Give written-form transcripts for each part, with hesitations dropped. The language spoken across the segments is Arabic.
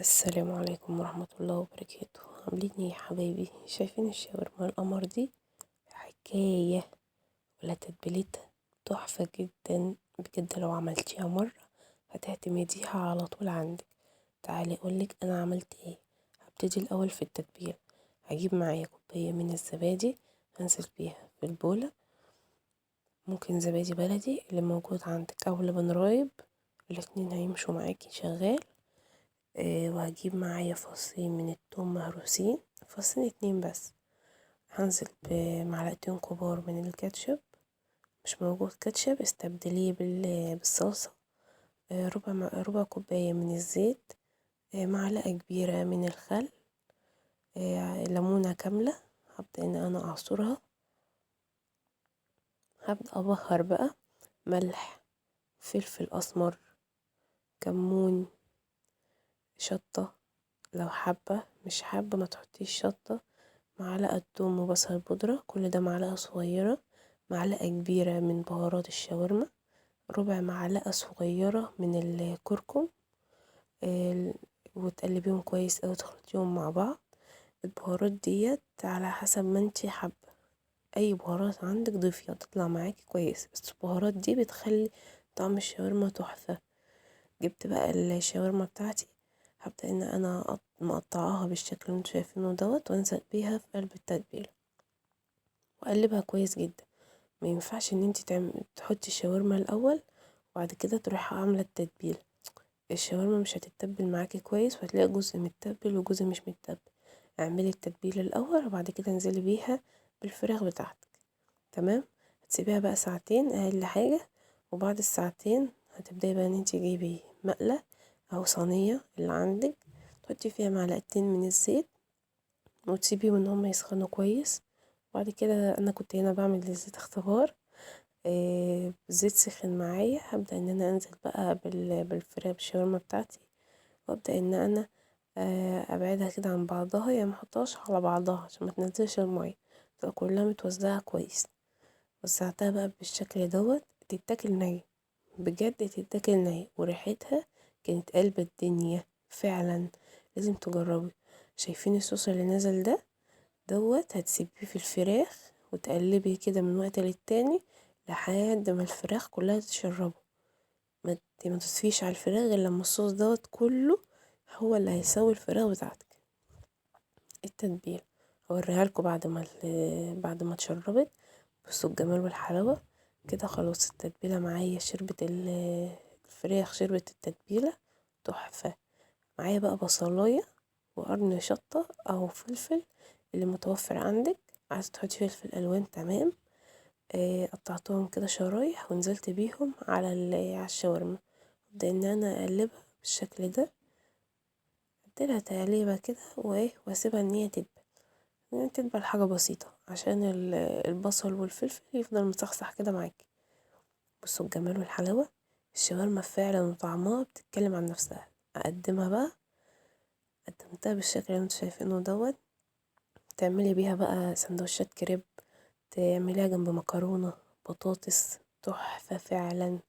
السلام عليكم ورحمة الله وبركاته. عاملين ايه يا حبايبي؟ شايفين الشاورما القمر دي؟ حكاية ولا تتبيلتها تحفة جدا بجد. لو عملتيها مرة هتعتمديها على طول عندك. تعالي اقولك انا عملت ايه. هبتدي الاول في التتبيل. هجيب معايا كوباية من الزبادي، هنزل بيها في البولة. ممكن زبادي بلدي اللي موجود عندك او لبن رايب، الاتنين هيمشوا معاكي شغال. وهجيب معايا فصين من التوم مهروسين، فصين اتنين بس. هنزل بمعلقتين كبار من الكاتشب، مش موجود كاتشب استبدليه بالصلصة. ربع كوباية من الزيت. معلقة كبيرة من الخل. ليمونة كاملة هبدأ ان انا اعصرها. هبدأ ابهر بقى ملح، فلفل اسمر، كمون، شطة لو حابة، مش حابة ما تحطيش شطة. معلقة توم وبصل بودرة، كل ده معلقة صغيرة. معلقة كبيرة من بهارات الشاورما، ربع معلقة صغيرة من الكركم. آه، وتقلبيهم كويس اوي تخلطيهم مع بعض. البهارات ديت على حسب ما انتي حابة، اي بهارات عندك ضيفيها تطلع معاكي كويس، بس البهارات دي بتخلي طعم الشاورما تحفة. جبت بقى الشاورما بتاعتي، هبدأ ان انا مقطعاها بالشكل اللي انتوا شايفينه دوت، وانزل بيها في قلب التتبيله واقلبها كويس جدا. ما ينفعش ان انتي تحطي الشاورما الاول وبعد كده تروحي عامله التتبيله. الشاورما مش هتتبل معاكي كويس، وهتلاقي جزء متبل وجزء مش متبل. اعملي التتبيله الاول وبعد كده انزلي بيها بالفراخ بتاعتك. تمام. هتسيبيها بقى ساعتين اقل حاجه، وبعد الساعتين هتبداي بقى ان انتي تجيبي مقله او صينيه اللي عندك، تحطي فيها معلقتين من الزيت وتسيبيهم ان هما يسخنوا كويس. وبعد كده انا كنت هنا بعمل للزيت اختبار. الزيت سخن معايا، هبدأ ان انا انزل بقى بالفراخ بالشاورما بتاعتي، وابدأ ان انا ابعدها كده عن بعضها، يعني محطهاش على بعضها عشان ما تنزلش المية، تبقى كلها متوزعة كويس. وزعتها بقى بالشكل دوت، تتاكل ني، بجد تتاكل ني، وريحتها كانت قلب الدنيا فعلا. لازم تجربي. شايفين الصوص اللي نزل دوت؟ هتسيبيه في الفراخ وتقلبي كده من وقت للتاني لحد ما الفراخ كلها تشربه. ما تضيفيش على الفراخ غير لما الصوص دوت كله هو اللي هيسوي الفراخ بتاعتك. التتبيل هوريها لكم بعد ما اتشربت. بصوا الجمال والحلاوه. كده خلاص التتبيله معايا شربت الفراخ شربت التتبيله تحفه. معايا بقى بصلايه وقرن شطه او فلفل اللي متوفر عندك. عايزه تحطي فلفل الوان تمام. قطعتهم كده شرايح ونزلت بيهم على الشاورما. ابدا ان انا اقلبها بالشكل ده، اديلها تقليبه كده واسيبها ان هي تدبل. يعني تدبل حاجه بسيطه عشان البصل والفلفل يفضل مصحصح كده معاكي. بصوا الجمال والحلاوه. الشاورما فعلا وطعمها بتتكلم عن نفسها. اقدمها بقى، قدمتها بالشكل اللي انتوا شايفينه دوت. تعملي بيها بقى سندوتشات كريب، تعمليها جنب مكرونة بطاطس، تحفة فعلا.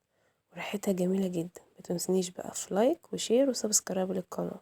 وريحتها جميلة جدا. متنسنيش بقى في لايك وشير وسبسكرايب للقناة.